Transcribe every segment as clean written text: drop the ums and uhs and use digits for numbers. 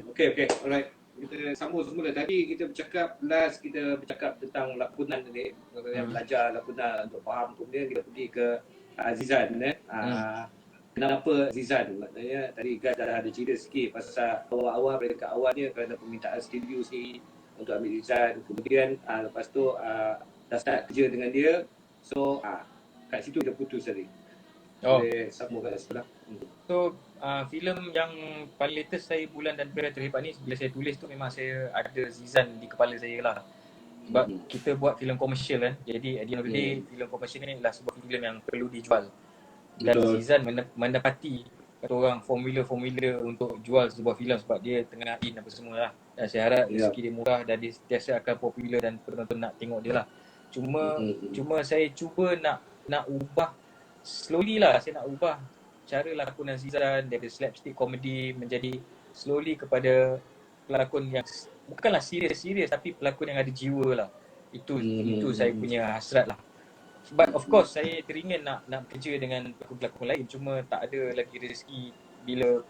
Okey, alright. Kita sambung semula. Tadi kita bercakap tentang lakonan tadi. Yang belajar lakonan untuk faham. Kemudian kita pergi ke Zizan. Kenapa Zizan? Maknanya tadi Gaz dah ada cerita sikit pasal awal-awal mereka awalnya kerana permintaan studio sendiri untuk ambil Zizan. Kemudian lepas tu dah start kerja dengan dia. So kat situ dia putus tadi. Boleh sambung kat sebelah. So filem yang paling latest saya Bulan dan Pera Terhebat ni, bila saya tulis tu memang saya ada Zizan di kepala saya lah. Sebab kita buat filem komersial kan. Jadi at the end of the day, filem komersial ni adalah sebuah filem yang perlu dijual. Dan Zizan mendapati kata orang formula-formula untuk jual sebuah filem sebab dia tengah in apa semua lah. Dan saya harap rezeki dia murah dan dia sentiasa akan popular dan penonton nak tengok dia lah. Cuma saya cuba nak ubah slowly lah. Saya nak ubah cara lakonan Zizan daripada slapstick komedi menjadi slowly kepada pelakon yang bukanlah serius-serius tapi pelakon yang ada jiwa lah. Itu saya punya hasrat lah. But of course saya teringin nak bekerja dengan pelakon-pelakon lain, cuma tak ada lagi rezeki. Bila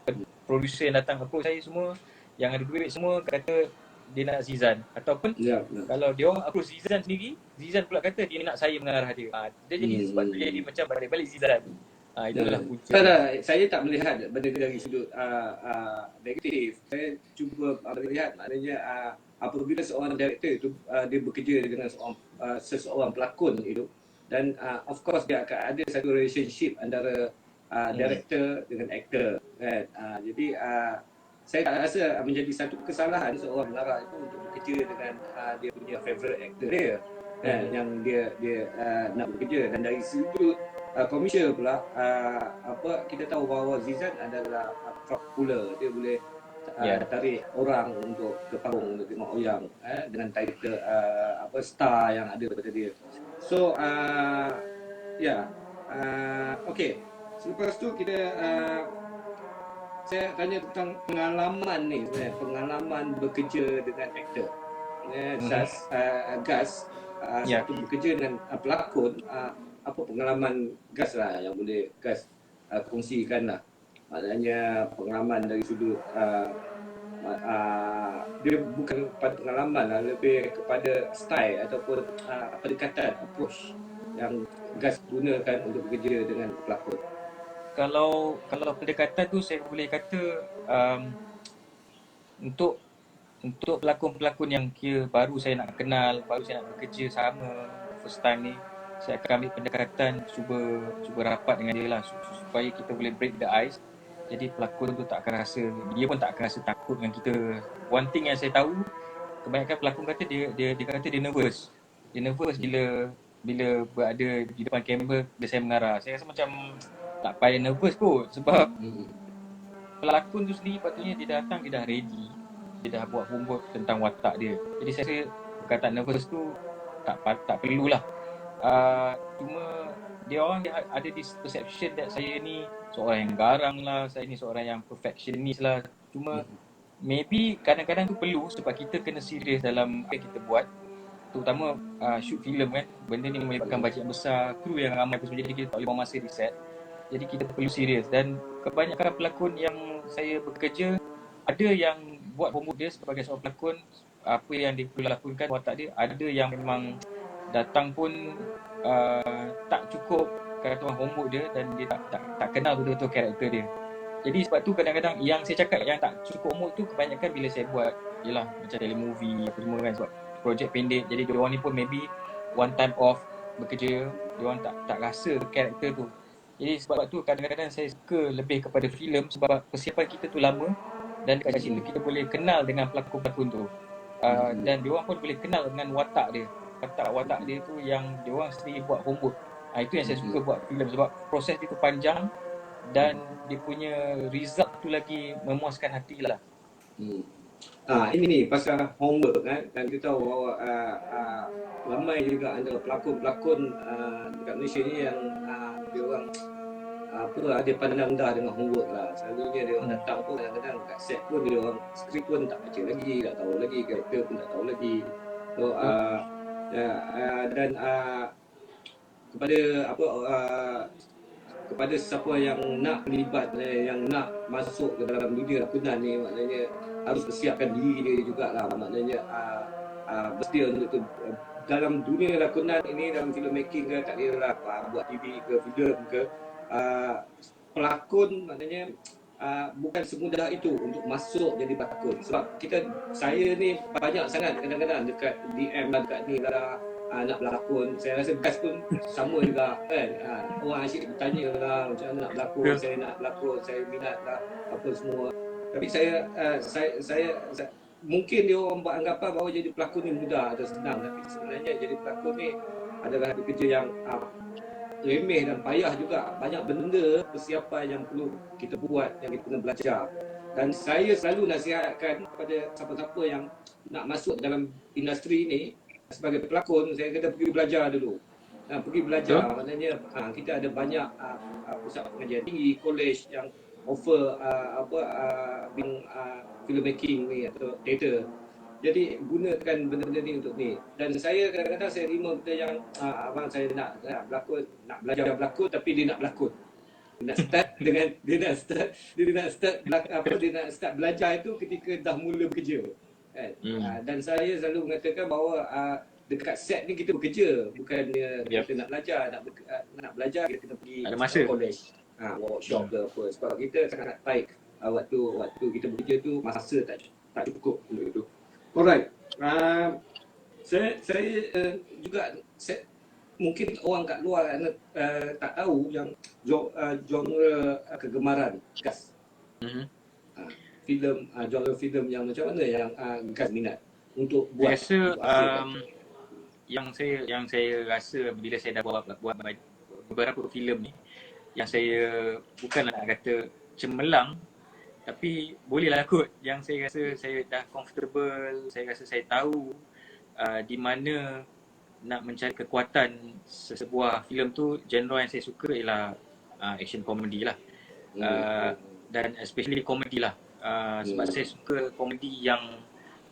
producer yang datang approach saya semua, yang ada duit semua kata dia nak Zizan. Ataupun kalau dia orang approach Zizan sendiri, Zizan pula kata dia nak saya mengarah dia. Dia jadi sebab tu jadi macam balik-balik Zizan. Itulah punca. Saya tak melihat benda dari sudut negatif. Saya cuba melihat maknanya apabila seorang director itu dia bekerja dengan seseorang pelakon itu, dan of course dia akan ada satu relationship antara director dengan actor kan. Jadi saya tak rasa menjadi satu kesalahan seorang pengarah itu untuk bekerja dengan dia punya favourite actor dia kan, yang dia nak bekerja. Dan dari sudut komersial pula, kita tahu bahawa Zizan adalah crowd puller. Dia boleh tarik orang untuk ke panggung untuk tengok Oyang dengan title star yang ada pada dia. So okay. Selepas tu kita saya tanya tentang pengalaman ni sebenarnya, pengalaman bekerja dengan aktor. Gaz satu bekerja dengan pelakon, apa pengalaman Gaz lah yang boleh Gaz kongsikan lah. Maknanya pengalaman dari sudut dia bukan pada pengalaman lah, lebih kepada style ataupun pendekatan, approach yang Gaz gunakan untuk bekerja dengan pelakon. Kalau pendekatan tu saya boleh kata untuk pelakon-pelakon yang kira baru saya nak kenal, baru saya nak bekerja sama first time ni, saya akan ambil pendekatan cuba rapat dengan dia lah supaya kita boleh break the ice. Jadi pelakon tu tak akan rasa, dia pun tak akan rasa takut dengan kita. One thing yang saya tahu, kebanyakan pelakon kata dia kata dia nervous. Dia nervous bila berada di depan kamera bila saya mengarah. Saya rasa macam tak payah nervous kot sebab pelakon tu sendiri patutnya dia datang dia dah ready. Dia dah buat homework tentang watak dia. Jadi saya rasa perkataan nervous tu tak perlulah. Cuma dia orang dia ada this perception that saya ni seorang yang garang lah, saya ni seorang yang perfectionist lah. Cuma maybe kadang-kadang tu perlu sebab kita kena serius dalam apa yang kita buat. Terutama shoot filem kan, benda ni melibatkan bajet yang besar, kru yang ramai pun, jadi kita tak boleh buang masa di set. Jadi kita perlu serius. Dan kebanyakan pelakon yang saya bekerja, ada yang buat homework dia sebagai seorang pelakon, apa yang dia perlu lakonkan watak dia. Ada yang memang datang pun tak cukup kata orang homework dia dan dia tak kenal betul-betul karakter dia. Jadi sebab tu kadang-kadang yang saya cakap yang tak cukup homework tu kebanyakan bila saya buat ialah macam telemovie apa semua kan, sebab projek pendek. Jadi diorang ni pun maybe one time off bekerja, diorang tak rasa karakter tu. Jadi sebab tu kadang-kadang saya suka lebih kepada filem sebab persiapan kita tu lama dan dekat situ kita boleh kenal dengan pelakon-pelakon tu. Dan diorang pun boleh kenal dengan watak dia. Watak dia tu yang diorang sendiri buat homework. Itu yang saya suka buat filem sebab proses dia tu panjang dan dia punya result tu lagi memuaskan hati lah. Ini pasal homework kan, dan kita tahu bahawa ramai juga antara pelakon-pelakon dekat Malaysia ni yang dia orang dia pandang rendah dengan homework lah. Selalunya dia orang datang pun kadang-kadang kat set pun dia orang skrip pun tak baca lagi, tak tahu lagi, karakter pun tak tahu lagi. So dan kepada siapa yang nak terlibat, yang nak masuk ke dalam dunia lakonan ni, maknanya harus persiapkan diri dia jugalah, maknanya bersedia untuk tu. Dalam dunia lakonan ini, dalam filmmaking ke, tak kira lah buat TV ke, filem ke, pelakon maknanya bukan semudah itu untuk masuk jadi pelakon. Sebab saya ni banyak sangat kadang-kadang dekat DM lah, dekat ni lah, nak berlakon. Saya rasa Gas pun sama juga kan. Orang asyik bertanya lah macam mana nak berlakon, saya nak berlakon, saya minat lah apa semua. Tapi saya mungkin dia orang buat anggapan bahawa jadi pelakon ni mudah atau senang, tapi sebenarnya jadi pelakon ni adalah kerja yang remeh dan payah juga. Banyak benda persiapan yang perlu kita buat, yang kita kena belajar. Dan saya selalu nasihatkan kepada siapa-siapa yang nak masuk dalam industri ini sebagai pelakon, saya kata pergi belajar dulu. Pergi belajar, maknanya kita ada banyak pusat pengajian tinggi, college yang offer filmmaking ni atau theater. Jadi gunakan benda-benda ni untuk ni. Dan saya kadang-kadang saya terima benda yang abang saya nak berlakon, nak belajar berlakon, tapi dia nak berlakon. Dia nak start dengan dia nak start belajar itu ketika dah mula bekerja. Kan? Dan saya selalu mengatakan bahawa dekat set ni kita bekerja, bukannya kita nak belajar, nak belajar kita kena pergi college, workshop ke apa. Sebab kita sangat tight waktu kita bekerja tu, masa tak cukup untuk itu. Alright. Saya juga mungkin orang kat luar tak tahu yang genre kegemaran Gas. Genre filem yang macam mana yang Gas minat untuk buat. Saya rasa yang saya rasa bila saya dah buat beberapa filem ni, yang saya bukanlah nak kata cemerlang, tapi bolehlah kot. Yang saya rasa saya dah comfortable, saya rasa saya tahu di mana nak mencari kekuatan sebuah filem tu. Genre yang saya suka ialah action comedy lah, dan especially comedy lah, sebab saya suka komedi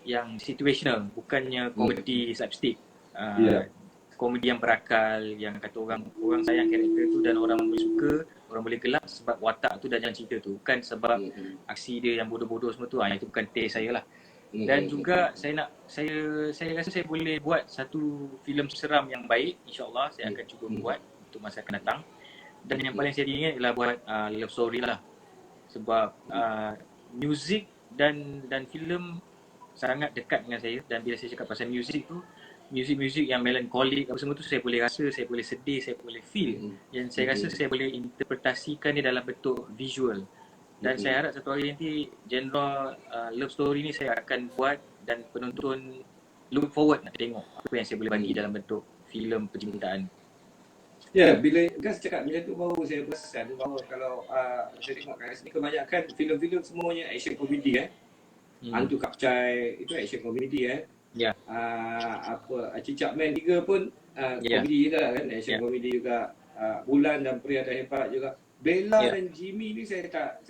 yang situational, bukannya komedi slapstick. Komedi yang berakal, yang kata orang sayang karakter tu dan orang boleh suka, orang boleh gelak sebab watak tu dan jalan cerita tu, bukan sebab aksi dia yang bodoh-bodoh semua tu. Itu bukan taste saya lah. Dan juga saya rasa saya boleh buat satu filem seram yang baik. InsyaAllah saya akan cuba buat untuk masa akan datang. Dan yang paling saya ingin ialah buat love story lah. Sebab muzik dan filem sangat dekat dengan saya. Dan bila saya cakap pasal muzik tu, muzik yang melankolik apa semua tu, saya boleh rasa, saya boleh sedih, saya boleh feel. Yang saya rasa saya boleh interpretasikan dia dalam bentuk visual. Dan saya harap satu hari nanti genre love story ni saya akan buat, dan penonton look forward nak tengok apa yang saya boleh bagi dalam bentuk filem percintaan. Bila Gas cakap macam tu, baru saya perasan bahawa kalau saya tengok kat sini kebanyakan filem-filem semuanya action komedi Hantu Kapcai itu action komedi Cicak Man 3 pun komedi juga kan, action komedi juga. Bulan dan Pria Terhebat juga. Bella dan Jimmy ni saya tak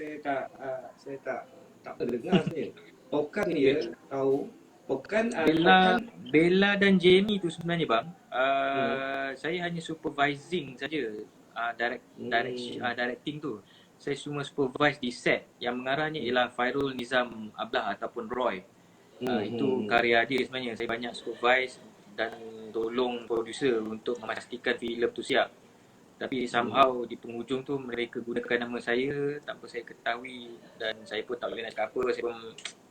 pernah dengar sebenarnya. Pokan ni tahu. Pokan Bella dan Jamie tu sebenarnya bang, saya hanya supervising saja, directing tu. Saya cuma supervise di set. Yang mengarahnya ialah Fairul Nizam Ablah ataupun Roy. Itu karya dia sebenarnya. Saya banyak supervise dan tolong producer untuk memastikan filem tu siap. Tapi somehow di penghujung tu mereka gunakan nama saya tanpa saya ketahui, dan saya pun tak boleh nak cakap apa. Saya pun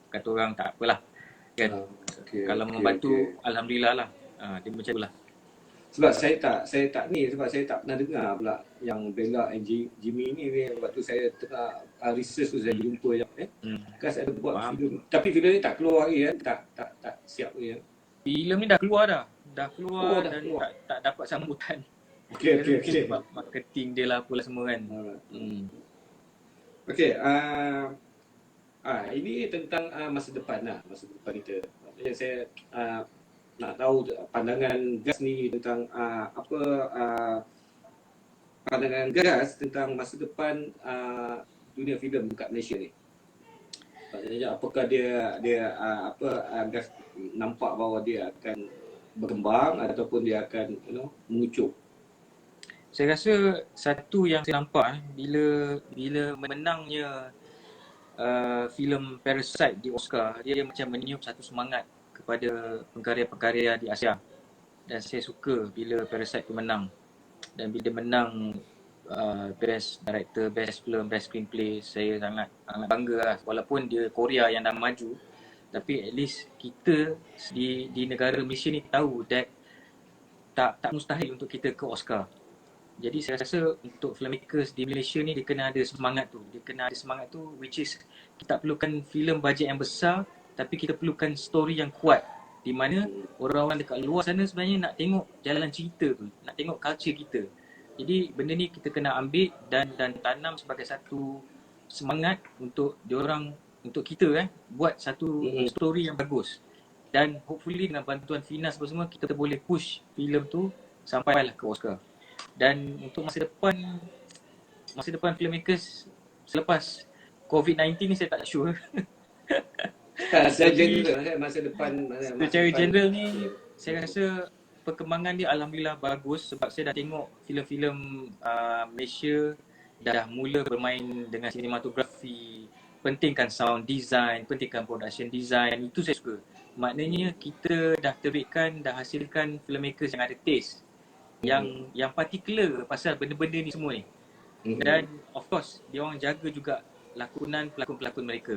kata orang tak apalah kan. Kalau membantu Alhamdulillah lah. Dia macam itulah. Sebab saya tak pernah dengar pula yang Bella and Jimmy ni. Waktu saya tengah research tu saya jumpa yang Gas ada buat filem. Tapi filem ni tak keluar lagi tak siap lagi Filem ni dah keluar dan keluar. Tak dapat sambutan. Okay. Sebab marketing dia lah pula semua kan. Ini tentang masa depan lah, masa depan kita. Maksudnya saya nak tahu pandangan Gas ni tentang pandangan Gas tentang masa depan dunia filem dekat Malaysia ni. Maksudnya apakah dia Gas nampak bahawa dia akan berkembang ataupun dia akan mengucup? Saya rasa satu yang saya nampak bila menangnya filem Parasite di Oscar, dia macam meniup satu semangat kepada pengkarya-pengkarya di Asia. Dan saya suka bila Parasite tu menang. Dan bila menang Best Director, Best Film, Best Screenplay, saya sangat sangat bangga lah. Walaupun dia Korea yang dah maju, tapi at least kita di negara Malaysia ni tahu that tak mustahil untuk kita ke Oscar. Jadi saya rasa untuk filmmakers di Malaysia ni dia kena ada semangat tu. Dia kena ada semangat tu, which is kita perlukan filem bajet yang besar tapi kita perlukan story yang kuat, di mana orang-orang dekat luar sana sebenarnya nak tengok jalan cerita tu, nak tengok culture kita. Jadi benda ni kita kena ambil dan tanam sebagai satu semangat untuk diorang, untuk kita buat satu story yang bagus. Dan hopefully dengan bantuan Finas semua kita boleh push filem tu sampailah ke Oscar. Dan untuk masa depan filmmakers selepas COVID-19 ni saya tak sure. Secara general masa depan Secara general ni saya rasa perkembangan dia alhamdulillah bagus, sebab saya dah tengok filem-filem Malaysia dah mula bermain dengan sinematografi, pentingkan sound design, pentingkan production design. Itu saya suka. Maknanya kita dah terbitkan, dah hasilkan filmmakers yang ada taste, yang particular pasal benda-benda ni semua ni. Dan of course dia orang jaga juga lakonan pelakon-pelakon mereka.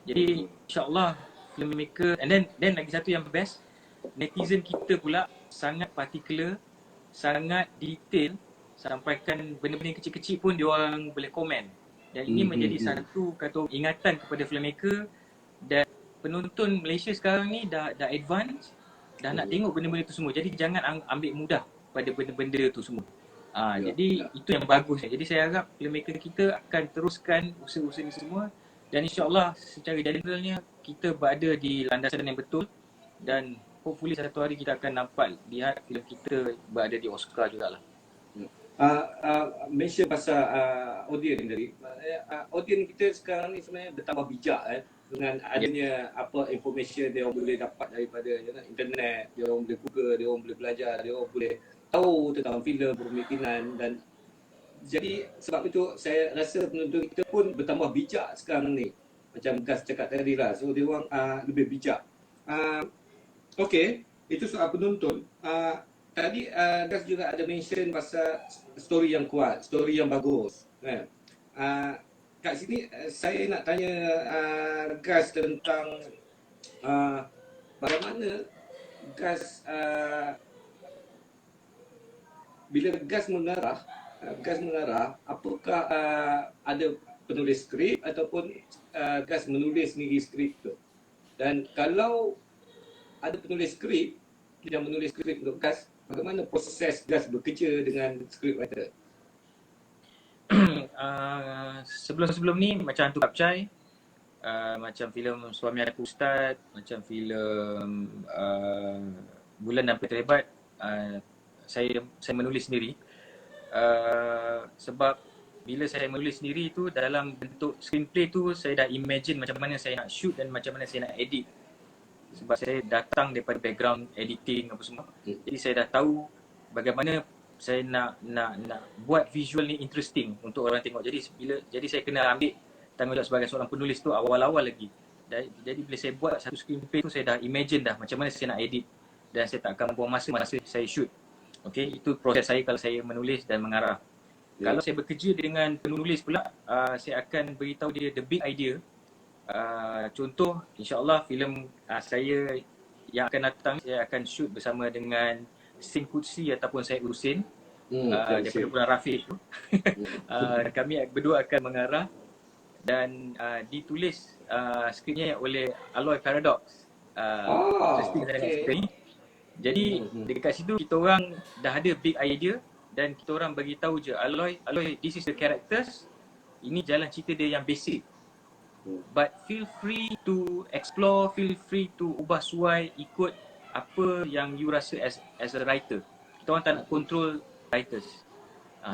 Jadi insyaAllah filmmaker, and then lagi satu yang best, netizen kita pula sangat particular, sangat detail, sampaikan benda-benda yang kecil-kecil pun dia orang boleh komen. Dan ini menjadi satu kata ingatan kepada filmmaker, dan penonton Malaysia sekarang ni dah advance, dah nak tengok benda-benda tu semua. Jadi jangan ambil mudah pada benda-benda tu semua. Jadi itu yang bagus. Jadi saya harap filmmaker kita akan teruskan usaha-usaha ni semua, dan insyaAllah secara generalnya kita berada di landasan yang betul, dan hopefully satu hari kita akan lihat filem kita berada di Oscar jugalah. Mention pasal audience tadi. Audience kita sekarang ni sebenarnya bertambah bijak dengan adanya apa information dia orang boleh dapat daripada internet, dia orang boleh Google, dia orang boleh belajar, dia orang boleh tahu tentang filem, pemikiran. Dan jadi sebab itu saya rasa penonton kita pun bertambah bijak sekarang ni. Macam Gas cakap tadi lah. So dia orang lebih bijak. Okey, itu soal penonton. Tadi Gas juga ada mention pasal story yang kuat, story yang bagus. Kat sini saya nak tanya Gas tentang bagaimana Gas bila Gas mengarah, apakah ada penulis skrip ataupun Gas menulis sendiri skrip tu? Dan kalau ada penulis skrip yang menulis skrip untuk Gas, bagaimana proses Gas bekerja dengan skrip writer? Sebelum ni macam Hantu Kapcai, macam filem Suami Aku Ustaz, macam filem Bulan dan Peta Lebat, saya menulis sendiri. Sebab bila saya menulis sendiri tu, dalam bentuk screenplay tu saya dah imagine macam mana saya nak shoot dan macam mana saya nak edit. Sebab saya datang daripada background editing apa semua. Jadi saya dah tahu bagaimana saya nak buat visual ni interesting untuk orang tengok. Jadi saya kena ambil tanggungjawab sebagai seorang penulis tu awal-awal lagi. Jadi bila saya buat satu screenplay tu, saya dah imagine dah macam mana saya nak edit, dan saya tak akan buang masa saya shoot. Okey, itu proses saya kalau saya menulis dan mengarah. Kalau saya bekerja dengan penulis pula, saya akan beritahu dia the big idea. Contoh, insyaAllah filem saya yang akan datang, saya akan shoot bersama dengan Sing Kutsi ataupun Syed Husin daripada Puan Rafiq tu. Kami berdua akan mengarah dan ditulis skripnya oleh Aloy Paradox. Interesting sangat skrip ni. Jadi dekat situ kita orang dah ada big idea, dan kita orang bagi tahu je Aloy, this is the characters, ini jalan cerita dia yang basic, but feel free to explore, feel free to ubah suai ikut apa yang you rasa as a writer. Kita orang tak nak control writers,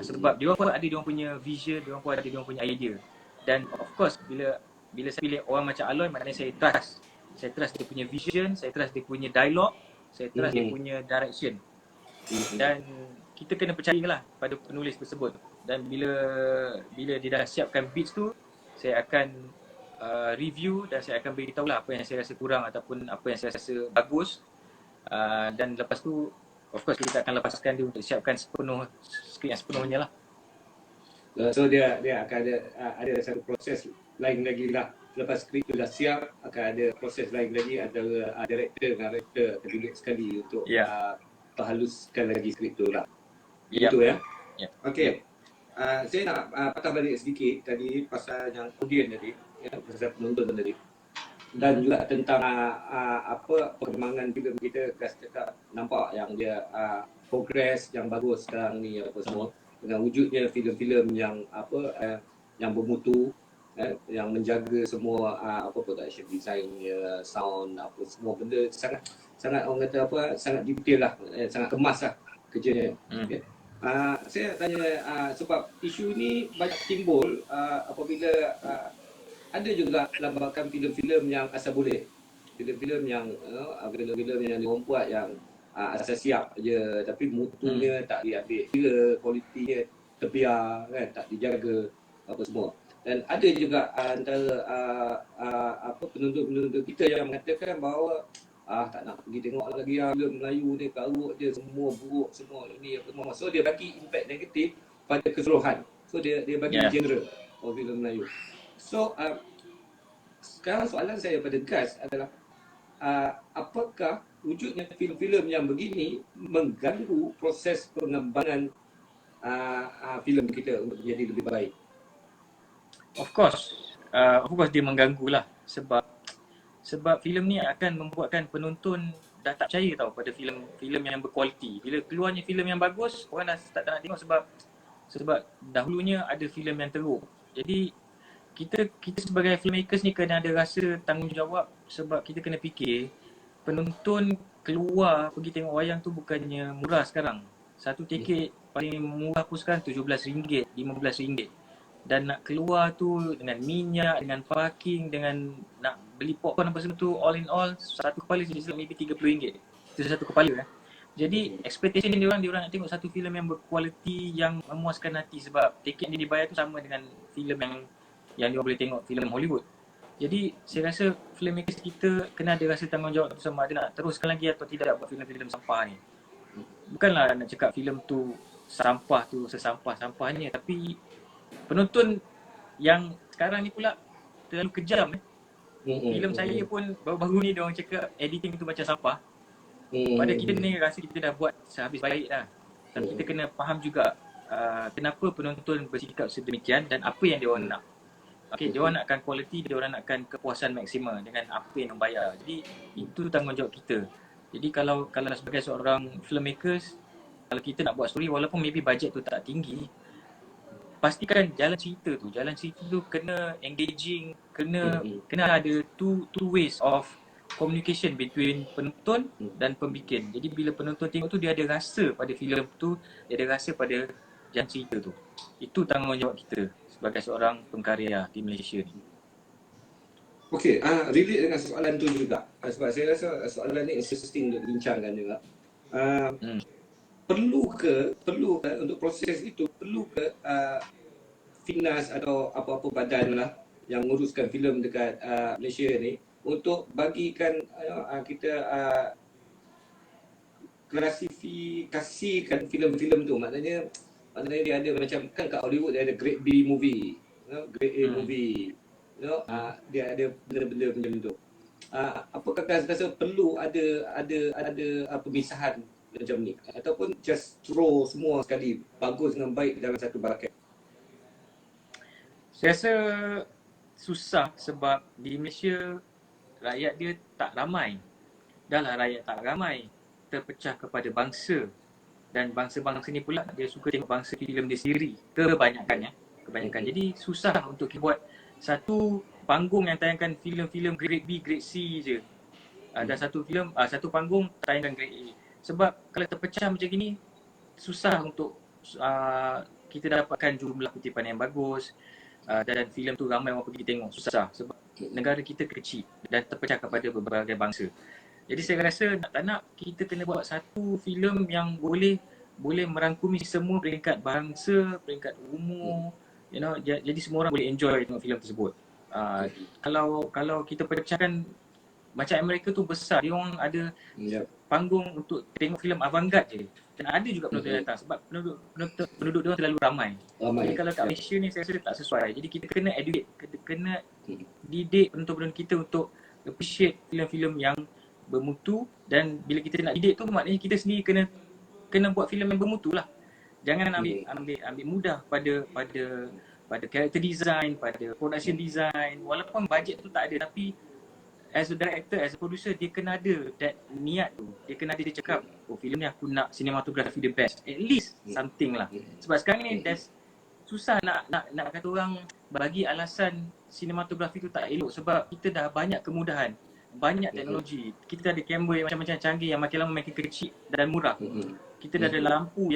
sebab dia orang pun ada dia orang punya vision, dia orang pun ada dia orang punya idea. Dan of course bila saya pilih orang macam Aloy, maknanya saya trust dia punya vision, saya trust dia punya dialog, saya trust dia punya direction. Dan kita kena percayalah pada penulis tersebut. Dan bila dia dah siapkan beats tu, saya akan review dan saya akan beritahu lah apa yang saya rasa kurang ataupun apa yang saya rasa bagus. Dan lepas tu of course kita akan lepaskan dia untuk siapkan skrip yang sepenuhnya lah. So dia akan ada satu proses lain lagi lah. Lepas skrip tu dah siap, akan ada proses lain lagi antara director dengan writer akan duduk sekali untuk perhaluskan lagi skrip tu lah. Itu ya. Okey. Saya nak patah balik sedikit tadi pasal yang audience tadi, ya, pasal penonton tadi. Dan juga tentang apa perkembangan filem kita, cakap nampak yang dia progress yang bagus sekarang ni apa semua, dengan wujudnya filem-filem yang yang bermutu, yang menjaga semua apa production designnya, sound, apa semua benda sangat orang kata sangat detail lah, sangat kemas lah kerjanya. Okay. Saya tanya sebab isu ni banyak timbul apabila ada juga lambakan filem-filem yang asal boleh, filem-filem yang filem-filem yang diorang buat yang asal siap je tapi mutunya tak diambil kira, kualitinya terbiar kan, tak dijaga apa semua. Dan ada juga antara penonton-penonton kita yang mengatakan bahawa tak nak pergi tengok lagi filem Melayu ni, karut je, semua buruk, semua ini apa semua. So dia bagi impact negatif pada keseluruhan. So dia bagi genre filem Melayu. So sekarang soalan saya pada Gas adalah apakah wujudnya filem-filem yang begini mengganggu proses pengembangan filem kita untuk menjadi lebih baik? Of course dia mengganggu lah, sebab filem ni akan membuatkan penonton dah tak percaya tau pada filem yang berkualiti. Bila keluarnya filem yang bagus, orang dah tak nak tengok sebab dahulunya ada filem yang teruk. Jadi kita sebagai filmmakers ni kena ada rasa tanggungjawab, sebab kita kena fikir penonton keluar pergi tengok wayang tu bukannya murah sekarang. Satu tiket paling murah pun sekarang RM17, RM15. Dan nak keluar tu dengan minyak, dengan parking, dengan nak beli popcorn apa semua tu, all in all satu kepala jadi maybe RM30. Itu satu kepala. Jadi expectation dia orang nak tengok satu filem yang berkualiti, yang memuaskan hati, sebab tiket yang dibayar tu sama dengan filem yang dia boleh tengok filem Hollywood. Jadi saya rasa filmmakers kita kena ada rasa tanggungjawab sama ada nak teruskan lagi atau tidak buat filem-filem sampah ni. Bukanlah nak cakap filem tu sampah tu sesampah-sampahnya, tapi penonton yang sekarang ni pula terlalu kejam. Filem saya pun baru-baru ni diorang cakap editing tu macam sampah. Pada kita ni rasa kita dah buat sehabis baik dah. Tapi kita kena faham juga kenapa penonton bersikap sedemikian dan apa yang diorang nak. Okay, diorang nakkan kualiti, diorang nakkan kepuasan maksima dengan apa yang membayar. Jadi itu tanggungjawab kita. Jadi kalau sebagai seorang filmmakers, kalau kita nak buat story walaupun maybe bajet tu tak tinggi, pastikan jalan cerita tu kena engaging, kena ada two ways of communication between penonton dan pembikin. Jadi bila penonton tengok tu dia ada rasa pada filem tu, dia ada rasa pada jalan cerita tu. Itu tanggungjawab kita sebagai seorang pengkarya di Malaysia ni. Okey, relate dengan soalan tu juga. Sebab saya rasa soalan ni interesting untuk dibincangkan juga. Perlu ke untuk proses itu, perlu ke Finas atau apa-apa badan lah yang menguruskan filem dekat Malaysia ni untuk bagikan kita klasifikasikan filem-filem tu. Maknanya dia ada macam, kan kat Hollywood dia ada grade B movie, grade A movie, dia ada benda-benda macam tu. Apakah rasa perlu ada pemisahan macam ni, ataupun just throw semua sekali bagus dengan baik dalam satu bucket? Saya rasa susah sebab di Malaysia rakyat dia tak ramai. Dah lah rakyat tak ramai, terpecah kepada bangsa. Dan bangsa-bangsa ni pula dia suka tengok bangsa filem dia sendiri. Kebanyakan. Jadi susah untuk kita buat satu panggung yang tayangkan filem-filem grade B, grade C je. Dan satu panggung tayangkan grade A. Sebab kalau terpecah macam gini, susah untuk kita dapatkan jumlah kutipan yang bagus. Dan filem tu ramai orang pergi tengok. Susah sebab negara kita kecil dan terpecah kepada berbagai bangsa. Jadi saya rasa tak nak kita kena buat satu filem yang boleh merangkumi semua peringkat bangsa, peringkat umur, jadi semua orang boleh enjoy tengok filem tersebut. Kalau kita pecahkan, macam Amerika tu besar, dia orang ada Yep. panggung untuk tengok filem avant-garde je. Dan ada juga penonton yang datang sebab penduduk dia orang terlalu ramai. Jadi kalau kat Yep. Malaysia ni saya rasa tak sesuai. Jadi kita kena educate, kena Hmm. didik penonton-penonton kita untuk appreciate filem-filem yang bermutu. Dan bila kita nak didik tu, maknanya kita sendiri kena buat filem yang bermutu lah. Jangan ambil mudah pada character design, pada production design. Walaupun bajet tu tak ada, tapi as a director, as a producer, dia kena ada that niat tu. Dia kena ada, dia cakap, oh filem ni aku nak cinematography the best. At least something lah. Sebab sekarang ni susah nak kata orang bagi alasan cinematography tu tak elok sebab kita dah banyak kemudahan, banyak teknologi. Kita ada kamera yang macam-macam canggih yang makin lama makin kecil dan murah. Kita dah ada lampu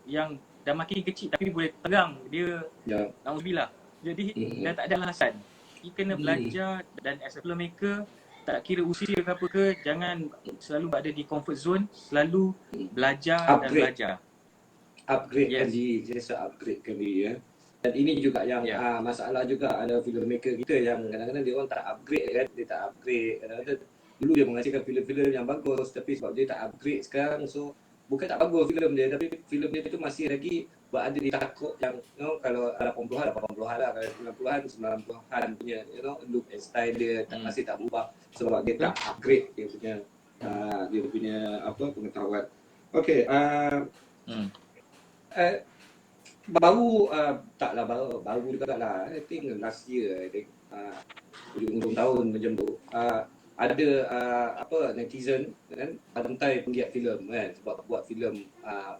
yang dah makin kecil tapi boleh terang dia. Nauzubillah. Jadi dah tak ada alasan. Kita kena belajar dan as a filmmaker, tak kira usia ke apa ke, jangan selalu berada di comfort zone, selalu belajar dan belajar. Upgradekan diri, sentiasa upgradekan diri ya. Dan ini juga yang masalah juga ada filmmaker kita yang kadang-kadang dia orang tak upgrade kan, dia tak upgrade. Kadang-kadang dulu dia menghasilkan filem-filem yang bagus tapi sebab dia tak upgrade sekarang, so bukan tak bagus filem dia tapi filem dia tu masih lagi berada di takut yang kalau 80-an lah, kalau 90-an 90-an punya look and style dia masih tak berubah sebab dia tak upgrade dia punya pengetahuan. Okey, baru taklah baru juga lah. I think last year, hujung tahun macam tu, ada netizen kan bantai penggiat filem kan sebab buat filem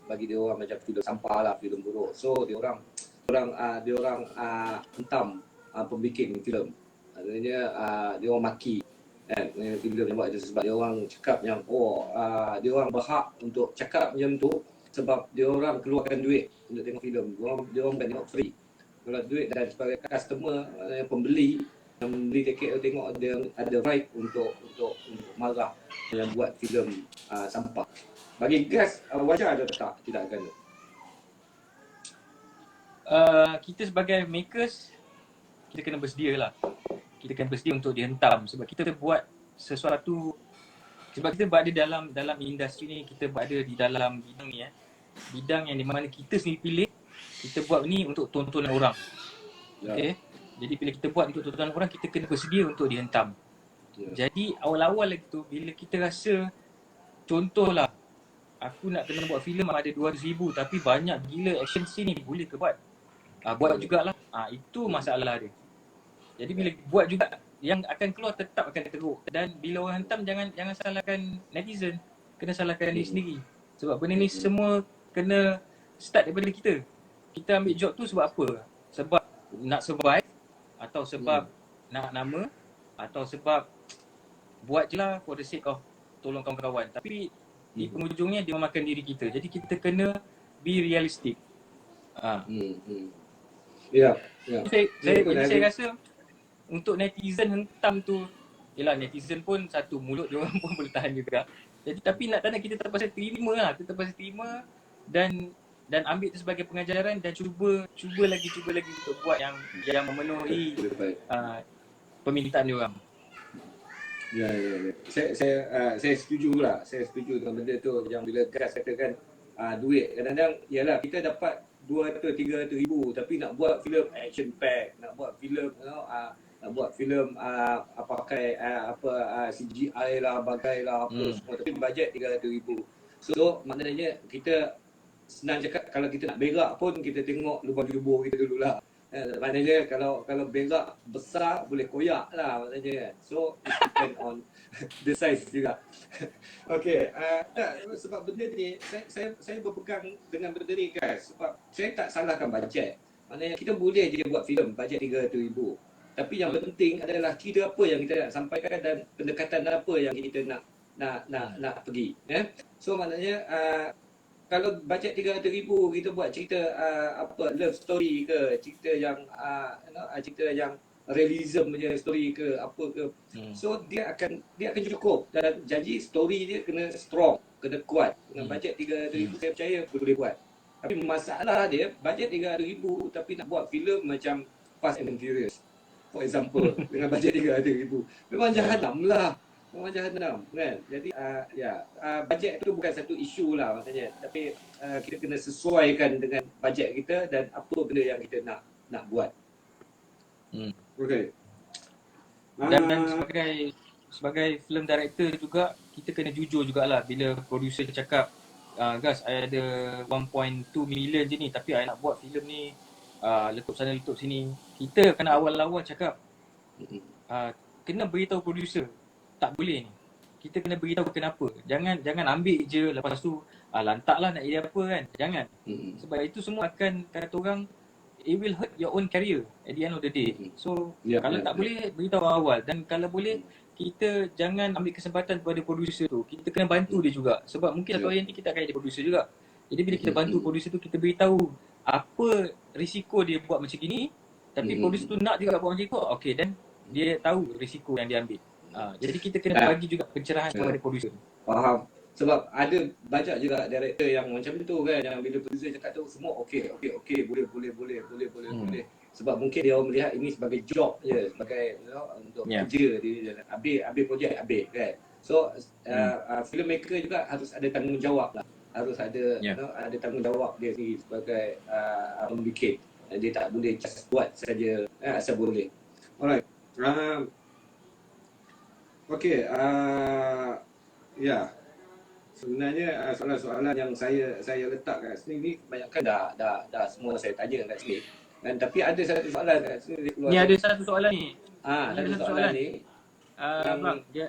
bagi dia orang macam filem sampah lah, filem buruk. So dia orang hentam pembikin filem. Maksudnya dia orang maki kan filem yang buat itu sebab dia orang cakap yang dia orang berhak untuk cakap macam tu sebab dia orang keluarkan duit untuk tengok filem. Dia orang bukan tengok free. Keluar duit dan sebagai customer, pembeli yang beli tiket tengok, dia ada right untuk marah yang buat filem sampah. Bagi Gas, wajar ada tak tindakan tu? Kita sebagai makers, kita kena bersedia lah. Kita kena bersedia untuk dihentam sebab kita buat sesuatu, sebab kita berada dalam industri ni, kita berada di dalam bidang ni bidang yang di mana kita sendiri pilih. Kita buat ni untuk tontonan orang. Okay. Jadi bila kita buat untuk tontonan orang, kita kena bersedia untuk dihentam. Jadi awal-awal lagi tu, bila kita rasa, contohlah, aku nak kena buat filem ada 200,000 tapi banyak gila action scene ni, boleh ke buat? Buat jugalah. Itu masalah dia. Jadi bila buat juga, yang akan keluar tetap akan teruk. Dan bila orang hentam, jangan salahkan netizen, kena salahkan diri sendiri. Sebab benda ni semua kena start daripada kita. Kita ambil job tu sebab apa? Sebab nak survive, atau sebab nak nama, atau sebab buat je lah for the sake of tolong kawan-kawan. Tapi di penghujungnya dia memakan diri kita. Jadi kita kena be realistic. Saya rasa untuk netizen hentam tu, yelah netizen pun satu mulut dia orang pun boleh tahan juga. Jadi tapi nak tak nak kita terpaksa terima lah. Kita terpaksa terima dan ambil itu sebagai pengajaran dan cuba lagi untuk buat yang memenuhi permintaan dia orang. Ya. Saya setuju lah. Saya setuju dengan benda tu yang bila Gas katakan duit. Kadang-kadang yalah kita dapat 200-300 ribu tapi nak buat filem action pack, nak buat filem pakai CGI lah, bagai lah apa semua, tapi bajet 300 ribu. So maknanya kita senang cakap, kalau kita nak berak pun kita tengok lubang jubur kita dululah. Maknanya kalau berak besar boleh koyak lah maknanya. So it depend on the size juga. Okey, sebab benda ni saya berpegang dengan benda ni guys, sebab saya tak salahkan bajet. Maknanya kita boleh je buat filem bajet 300 ribu. Tapi yang penting adalah kira apa yang kita nak sampaikan dan pendekatan apa yang kita nak pergi. So maknanya kalau bajet 300 ribu kita buat cerita love story ke, cerita yang realism punya story ke apa ke, so dia akan cukup dan janji story dia kena strong, kena kuat. Dengan bajet 300 ribu saya percaya boleh buat. Tapi masalah dia bajet 300 ribu tapi nak buat filem macam Fast and Furious for example, dengan bajet 300,000. Memang jahanam lah. Memang jahanam kan. Jadi bajet tu bukan satu isu lah maksudnya. Tapi kita kena sesuaikan dengan bajet kita dan apa benda yang kita nak buat. Okey. Dan sebagai film director juga, kita kena jujur jugalah bila producer cakap, guys, I ada 1.2 million je ni, tapi I nak buat filem ni letup sana letup sini. Kita kena awal-awal cakap, kena beritahu producer tak boleh ni. Kita kena beritahu kenapa. Jangan ambil je lepas tu lantaklah nak jadi apa kan. Jangan. Sebab itu semua akan, kata orang, it will hurt your own career at the end of the day. So kalau tak boleh, beritahu awal. Dan kalau boleh, kita jangan ambil kesempatan kepada producer tu. Kita kena bantu dia juga. Sebab mungkin satu hari nanti kita akan jadi producer juga. Jadi bila kita bantu producer tu, kita beritahu apa risiko dia buat macam gini. Tapi producer tu nak juga buat macam itu, okay, dan dia tahu risiko yang dia ambil. Jadi kita kena bagi juga pencerahan kepada producer. Faham. Sebab ada banyak juga director yang macam tu kan, yang bila producer cakap tu semua okey, boleh. Sebab mungkin dia melihat ini sebagai job je, sebagai untuk kerja dia. Habis projek habis kan. So filmmaker juga harus ada tanggungjawab lah. Harus ada ada tanggungjawab dia sendiri sebagai pembikin. Dia tak boleh just buat saja asal boleh. Alright. Okey, sebenarnya soalan-soalan yang saya letak kat sini ni kebanyakan dah semua saya tanya kat sini. Dan tapi ada satu soalan kat sini keluar. Ni ada satu soalan ni. Satu soalan ni. Bang, dia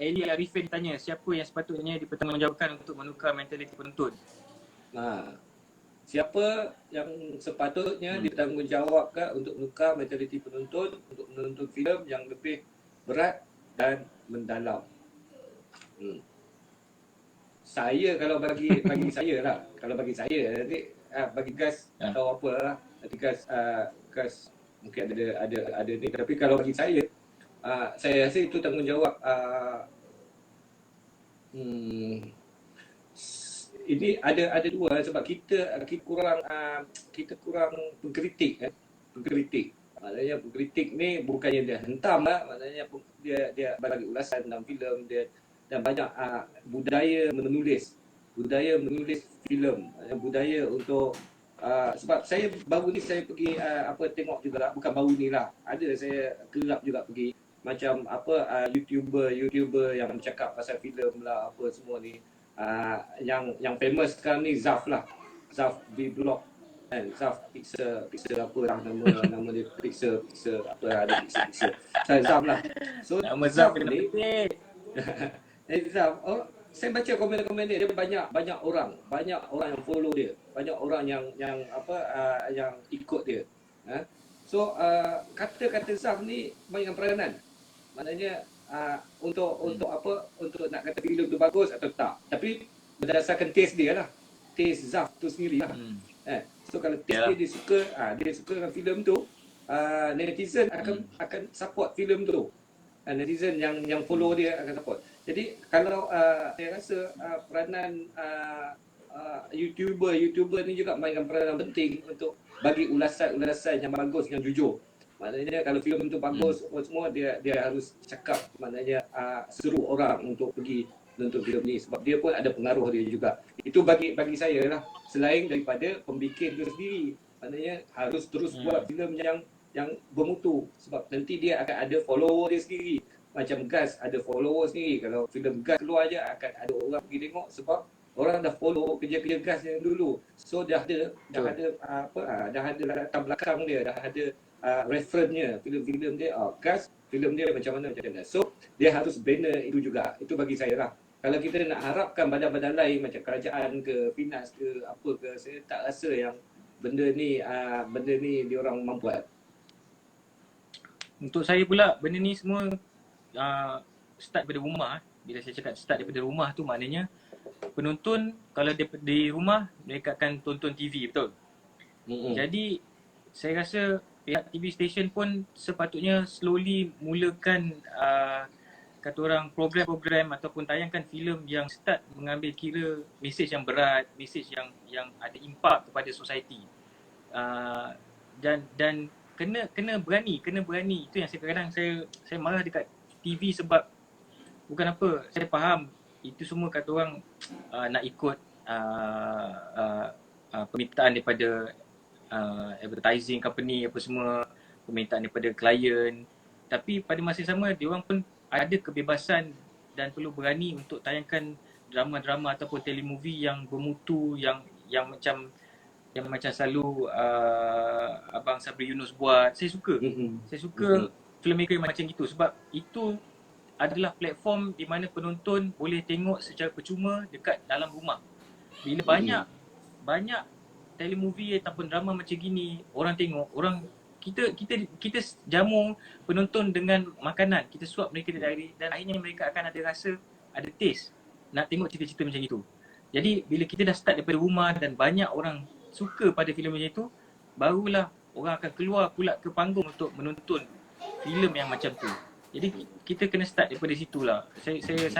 Eli Arifin tanya, siapa yang sepatutnya dipertanggungjawabkan untuk menukar mentaliti penonton? Siapa yang sepatutnya ditanggungjawabkan untuk menukar mentaliti penonton untuk menonton filem yang lebih berat dan mendalam? Saya kalau bagi saya lah, kalau bagi saya nanti bagi gas atau apa lah, nanti gas mungkin ada ni, tapi kalau bagi saya rasa itu tanggungjawab ini ada dua, sebab kita kurang pengkritik. Maknanya pengkritik ni bukannya dia hentam lah, maknanya dia bagi ulasan dalam filem dia. Dan banyak budaya menulis filem, budaya untuk sebab saya baru ni saya pergi tengok juga, bukan baru ni lah, ada saya kerap juga pergi macam YouTuber yang bercakap pasal filem lah apa semua ni, yang famous sekarang ni Zaf Vlog kan, Zaf Pixel apa lah nama dia, Pixel apa ada Pixel Zaf lah. So nama Zaf ni saya baca komen-komen dia banyak orang yang follow dia, banyak orang yang ikut dia. So kata-kata Zaf ni banyak peranan. Maknanya untuk nak kata filem tu bagus atau tak. Tapi berdasarkan taste dia lah. Taste Zaf tu sendiri lah. So kalau taste dia suka dengan filem tu, netizen akan support filem tu. Netizen yang follow dia akan support. Jadi kalau saya rasa peranan YouTuber ni juga mainkan peranan penting untuk bagi ulasan yang bagus, yang jujur. Maknanya kalau filem tu bagus semua, dia harus cakap, maknanya seru orang untuk pergi nonton filem ni, sebab dia pun ada pengaruh dia juga. Itu bagi saya lah, selain daripada pembikin tu sendiri. Maknanya harus terus buat filem yang bermutu, sebab nanti dia akan ada follower dia sendiri. Macam Gas ada follower sendiri. Kalau filem Gas keluar je akan ada orang pergi tengok, sebab orang dah follow kerja-kerja Gas yang dulu. So dah ada latar belakang dia, dah ada referennya, filem-filem dia, Gas filem dia macam mana. So dia harus bina itu juga. Itu bagi saya lah. Kalau kita nak harapkan badan-badan lain macam kerajaan ke, Finas ke, apa ke, saya tak rasa yang benda ni diorang mampu buat. Untuk saya pula, benda ni semua start daripada rumah. Bila saya cakap start daripada rumah tu, maknanya penonton kalau di rumah, mereka akan tonton TV, betul? Jadi saya rasa pihak TV station pun sepatutnya slowly mulakan kata orang program-program ataupun tayangkan filem yang start mengambil kira mesej yang berat, mesej yang ada impak kepada society. Dan kena berani. Itu yang kadang-kadang saya marah dekat TV sebab bukan apa, saya faham itu semua kata orang nak ikut permintaan daripada advertising company apa semua, permintaan daripada klien. Tapi pada masa yang sama diorang pun ada kebebasan dan perlu berani untuk tayangkan drama-drama ataupun telemovie yang bermutu, yang macam selalu Abang Sabri Yunus buat. Saya suka filmmaker yang macam itu sebab itu adalah platform di mana penonton boleh tengok secara percuma dekat dalam rumah. Bila banyak telemovie ataupun drama macam gini orang tengok, kita jamu penonton dengan makanan, kita suap mereka dari, dan akhirnya mereka akan ada rasa, ada taste nak tengok cerita-cerita macam itu. Jadi bila kita dah start daripada rumah dan banyak orang suka pada filem macam itu, barulah orang akan keluar pula ke panggung untuk menonton filem yang macam tu. Jadi kita kena start daripada situlah. Saya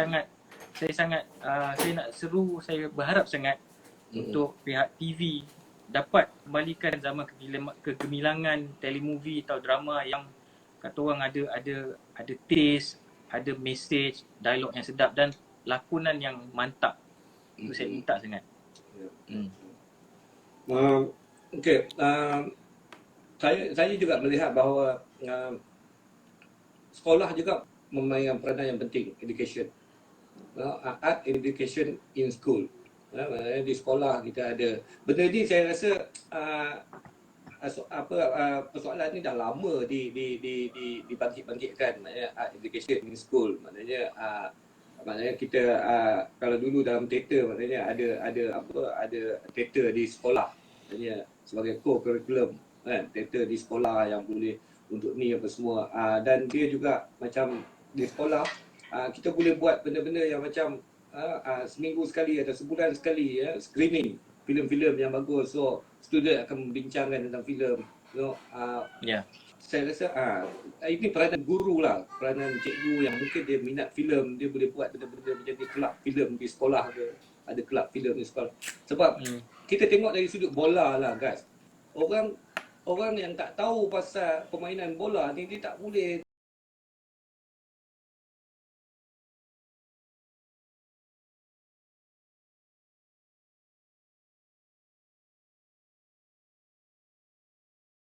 nak seru, saya berharap sangat untuk pihak TV dapat kembalikan zaman kegemilangan telemovie atau drama yang kata orang ada taste, ada message, dialog yang sedap dan lakonan yang mantap. Itu saya minta sangat. Okey, saya juga melihat bahawa sekolah juga memainkan peranan yang penting, education. Art education in school. Di sekolah kita ada benda ni. Saya rasa persoalan ni dah lama dibangkit-bangkitkan, maknanya art education in school. Maknanya kita kalau dulu dalam teater, maknanya ada teater di sekolah, maknanya sebagai co-curriculum kan, teater di sekolah yang boleh untuk ni apa semua, dan dia juga macam di sekolah kita boleh buat benda-benda yang macam seminggu sekali atau sebulan sekali screening filem-filem yang bagus, so student akan membincangkan tentang filem, Saya rasa ini peranan guru lah, peranan cikgu yang mungkin dia minat filem, dia boleh buat benda-benda macam ni, kelab filem di sekolah ke, ada kelab filem di sekolah. Sebab kita tengok dari sudut bola lah guys, orang yang tak tahu pasal permainan bola ni dia tak boleh